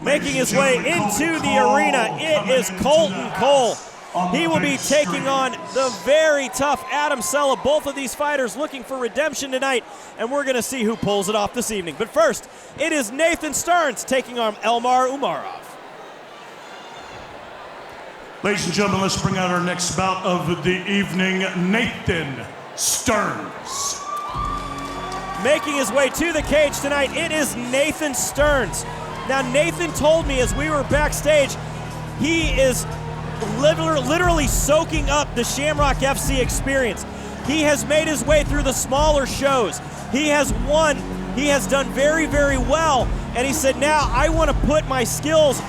Making his way into the arena, it is Colton Cole. He will be taking on the very tough Adam Sella. Both of these fighters looking for redemption tonight, and we're going to see who pulls it off this evening. But first, it is Nathan Stearns taking on Elmar Umarov. Ladies and gentlemen, let's bring out our next bout of the evening, Nathan Stearns. Making his way to the cage tonight, it is Nathan Stearns. Now, Nathan told me as we were backstage, he is literally soaking up the Shamrock FC experience. He has made his way through the smaller shows. He has won. He has done very, very well. And he said, now I want to put my skills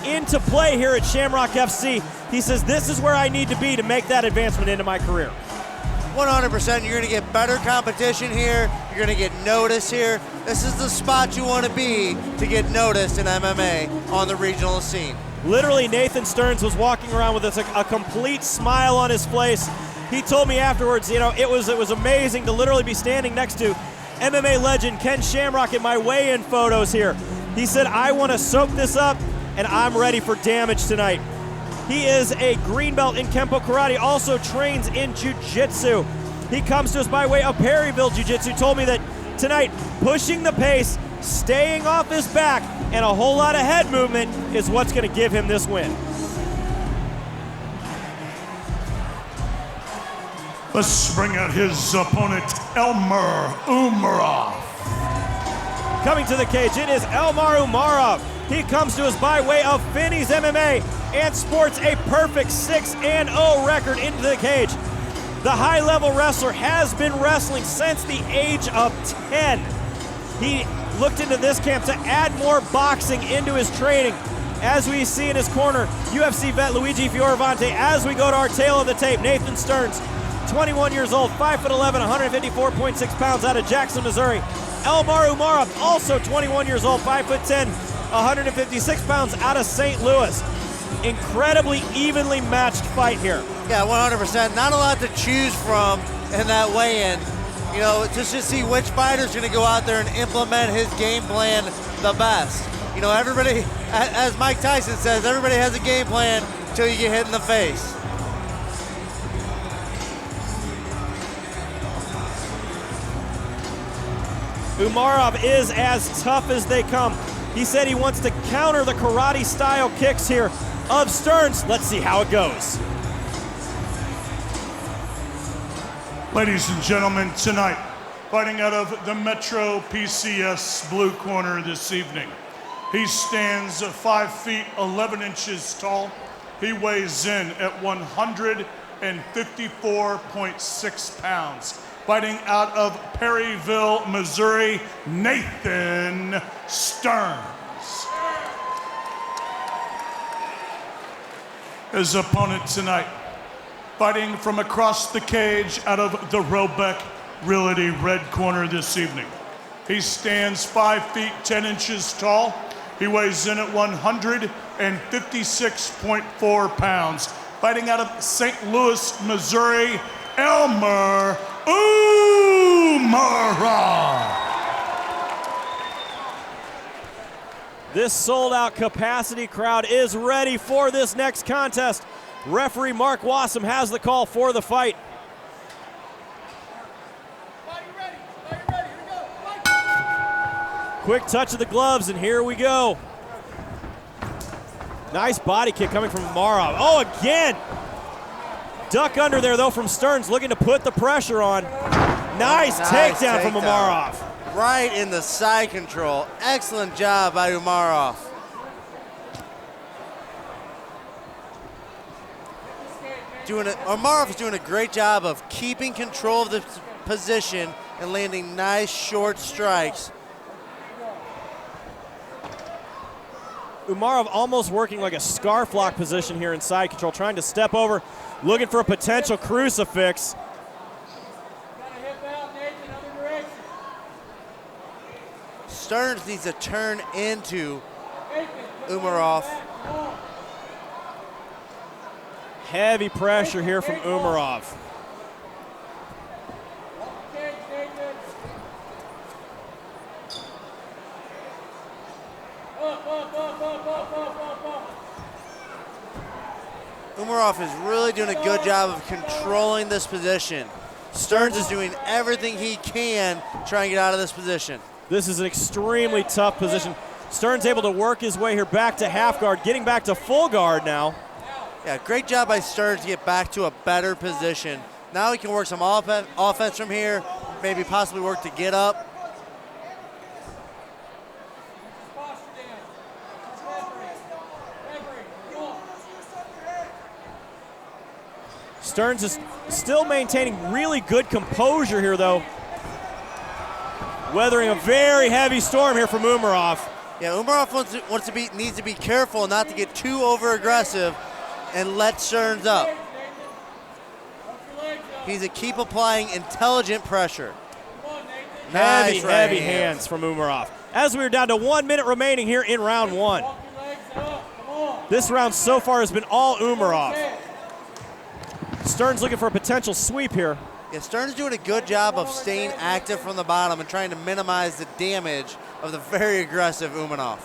into play here at Shamrock FC. He says, this is where I need to be to make that advancement into my career. 100%, you're going to get better competition here. You're going to get noticed here. This is the spot you want to be to get noticed in MMA on the regional scene. Literally, Nathan Stearns was walking around with a complete smile on his face. He told me afterwards, you know, it was amazing to literally be standing next to MMA legend Ken Shamrock in my weigh-in photos here. He said, I want to soak this up, and I'm ready for damage tonight. He is a green belt in Kempo Karate, also trains in Jiu-Jitsu. He comes to us by way of Perryville Jiu-Jitsu. Told me that tonight, pushing the pace, staying off his back, and a whole lot of head movement is what's going to give him this win. Let's bring out his opponent, Elmar Umarov. Coming to the cage, it is Elmar Umarov. He comes to us by way of Finney's MMA and sports a perfect 6-0 record into the cage. The high-level wrestler has been wrestling since the age of 10. He looked into this camp to add more boxing into his training. As we see in his corner, UFC vet Luigi Fioravanti. As we go to our tail of the tape, Nathan Stearns, 21 years old, 5'11", 154.6 pounds out of Jackson, Missouri. Elmar Umarov, also 21 years old, 5'10", 156 pounds out of St. Louis. Incredibly evenly matched fight here. Yeah, 100%. Not a lot to choose from in that weigh-in. You know, just to see which fighter's going to go out there and implement his game plan the best. You know, everybody, as Mike Tyson says, everybody has a game plan until you get hit in the face. Umarov is as tough as they come. He said he wants to counter the karate-style kicks here of Stearns. Let's see how it goes. Ladies and gentlemen, tonight, fighting out of the Metro PCS blue corner this evening. He stands 5 feet 11 inches tall. He weighs in at 154.6 pounds. Fighting out of Perryville, Missouri, Nathan Stearns. His opponent tonight, fighting from across the cage out of the Roebuck Realty red corner this evening. He stands 5 feet 10 inches tall. He weighs in at 156.4 pounds. Fighting out of St. Louis, Missouri, Elmar Umarov. This sold-out capacity crowd is ready for this next contest. Referee Mark Wassam has the call for the fight. Quick touch of the gloves, and here we go. Nice body kick coming from Umarov. Oh, again! Duck under there, though, from Stearns, looking to put the pressure on. Nice takedown from Umarov. Right in the side control. Excellent job by Umarov. Umarov is doing a great job of keeping control of the position and landing nice short strikes. Umarov almost working like a scarf lock position here in side control, trying to step over, looking for a potential crucifix. Stearns needs to turn into Umarov. Heavy pressure here from Umarov. Umarov is really doing a good job of controlling this position. Stearns is doing everything he can to try and get out of this position. This is an extremely tough position. Stearns able to work his way here back to half guard, getting back to full guard now. Yeah, great job by Stearns to get back to a better position. Now he can work some offense from here, maybe possibly work to get up. Stearns is still maintaining really good composure here, though. Weathering a very heavy storm here from Umarov. Yeah, Umarov needs to be careful not to get too over-aggressive and let Stearns up. He's to keep applying intelligent pressure. Nice Heavy hands from Umarov. As we are down to 1 minute remaining here in round one. This round so far has been all Umarov. Stearns looking for a potential sweep here. Yeah, Stearns doing a good job of staying active from the bottom and trying to minimize the damage of the very aggressive Umarov.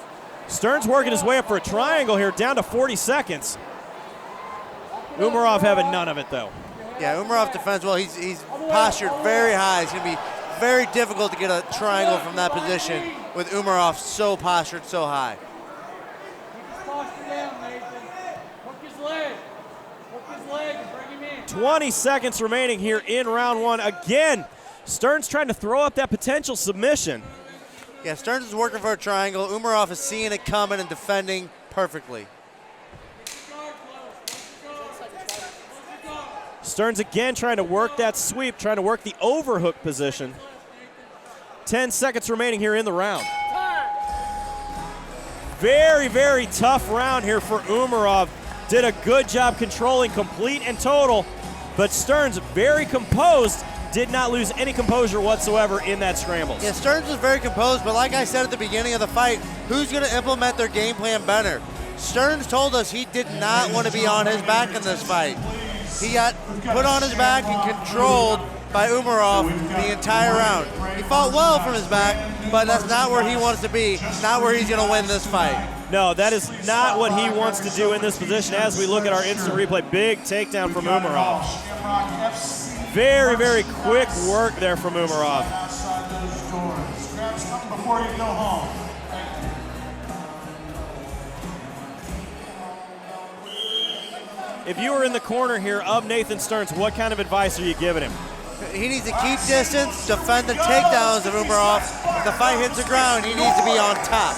Stearns working his way up for a triangle here, down to 40 seconds. Umarov having none of it, though. Yeah, Umarov defends well. He's postured very high. It's going to be very difficult to get a triangle from that position with Umarov so postured so high. 20 seconds remaining here in round one. Again, Stearns trying to throw up that potential submission. Yeah, Stearns is working for a triangle. Umarov is seeing it coming and defending perfectly. Stearns again trying to work that sweep, trying to work the overhook position. 10 seconds remaining here in the round. Very, very tough round here for Umarov. Did a good job controlling complete and total, but Stearns very composed, did not lose any composure whatsoever in that scramble. Yeah, Stearns was very composed, but like I said at the beginning of the fight, who's going to implement their game plan better? Stearns told us he did not want to be on his back in this fight. He got put on his back and controlled by Umarov the entire round. He fought well from his back, but that's not where he wants to be, not where he's going to win this fight. No, that is not what he wants to do in this position as we look at our instant replay. Big takedown from Umarov. Very, very quick work there from Umarov. Before you go home. If you were in the corner here of Nathan Stearns, what kind of advice are you giving him? He needs to keep distance, defend the takedowns of Umarov. If the fight hits the ground, he needs to be on top.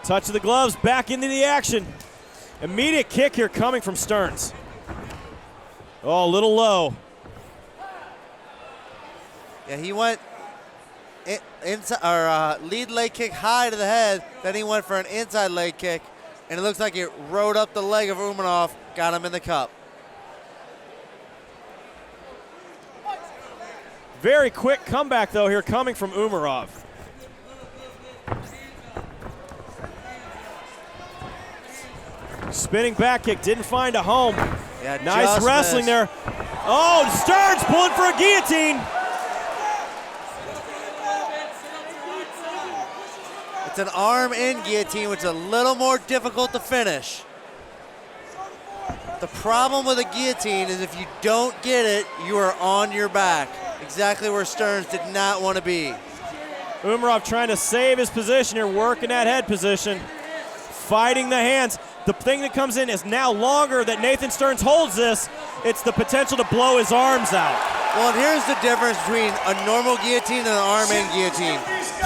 Touch of the gloves, back into the action. Immediate kick here coming from Stearns. Oh, a little low. Yeah, he went lead leg kick high to the head, then he went for an inside leg kick, and it looks like it rode up the leg of Umarov, got him in the cup. Very quick comeback, though, here coming from Umarov. Spinning back kick, didn't find a home. Yeah, nice wrestling there. Oh, Stearns pulling for a guillotine. It's an arm-in guillotine, which is a little more difficult to finish. The problem with a guillotine is if you don't get it, you are on your back. Exactly where Stearns did not want to be. Umarov trying to save his position here, working that head position, fighting the hands. The thing that comes in is now longer that Nathan Stearns holds this. It's the potential to blow his arms out. Well, and here's the difference between a normal guillotine and an arm-in guillotine.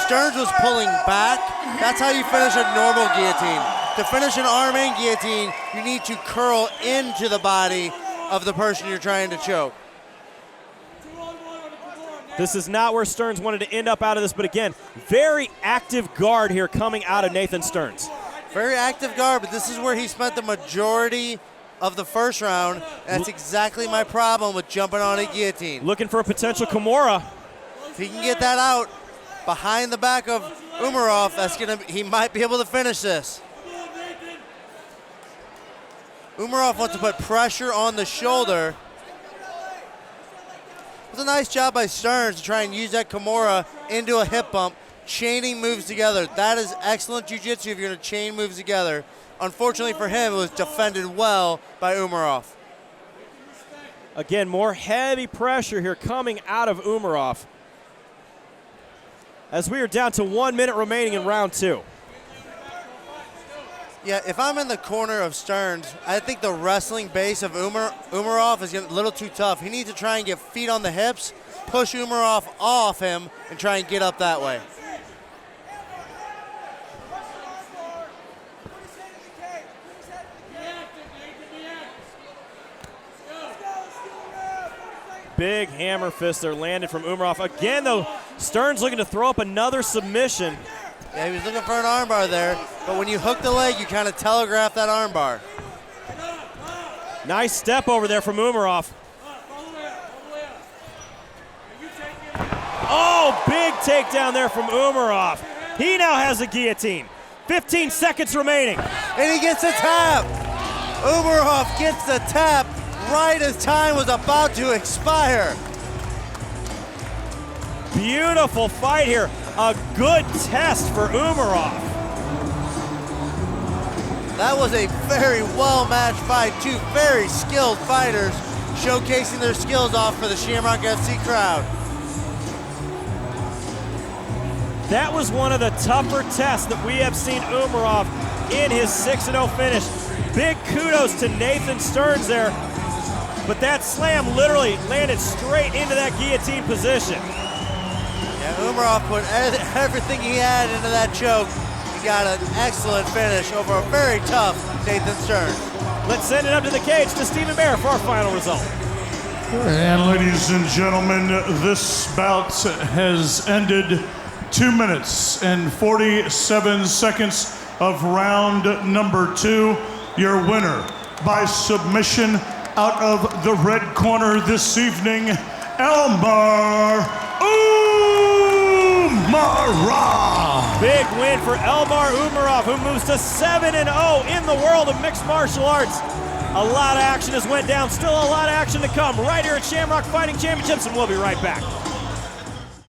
Stearns was pulling back. That's how you finish a normal guillotine. To finish an arm-in guillotine, you need to curl into the body of the person you're trying to choke. This is not where Stearns wanted to end up out of this, but again, very active guard here coming out of Nathan Stearns. Very active guard, but this is where he spent the majority of the first round. That's exactly my problem with jumping on a guillotine. Looking for a potential Kimura. If he can get that out behind the back of Umarov, he might be able to finish this. Umarov wants to put pressure on the shoulder. It was a nice job by Stearns to try and use that Kimura into a hip bump, chaining moves together. That is excellent jiu-jitsu if you're going to chain moves together. Unfortunately for him, it was defended well by Umarov. Again, more heavy pressure here coming out of Umarov, as we are down to 1 minute remaining in round 2. Yeah, if I'm in the corner of Stearns, I think the wrestling base of Umarov is a little too tough. He needs to try and get feet on the hips, push Umarov off him, and try and get up that way. Big hammer fist there landed from Umarov. Again, though, Stearns looking to throw up another submission. Yeah, he was looking for an armbar there, but when you hook the leg, you kind of telegraph that armbar. Nice step over there from Umarov. Oh, big takedown there from Umarov. He now has a guillotine. 15 seconds remaining. And he gets a tap. Umarov gets the tap right as time was about to expire. Beautiful fight here. A good test for Umarov. That was a very well-matched fight. Two very skilled fighters showcasing their skills off for the Shamrock FC crowd. That was one of the tougher tests that we have seen Umarov in his 6-0 finish. Big kudos to Nathan Stearns there, but that slam literally landed straight into that guillotine position. Yeah, Umarov put everything he had into that choke. He got an excellent finish over a very tough Nathan Stearns. Let's send it up to the cage to Stephen Bear for our final result. And ladies and gentlemen, this bout has ended 2 minutes and 47 seconds of round number 2. Your winner by submission out of the red corner this evening, Elmar Umarov. Big win for Elmar Umarov, who moves to 7-0 in the world of mixed martial arts. A lot of action has went down, still a lot of action to come right here at Shamrock Fighting Championships, and we'll be right back.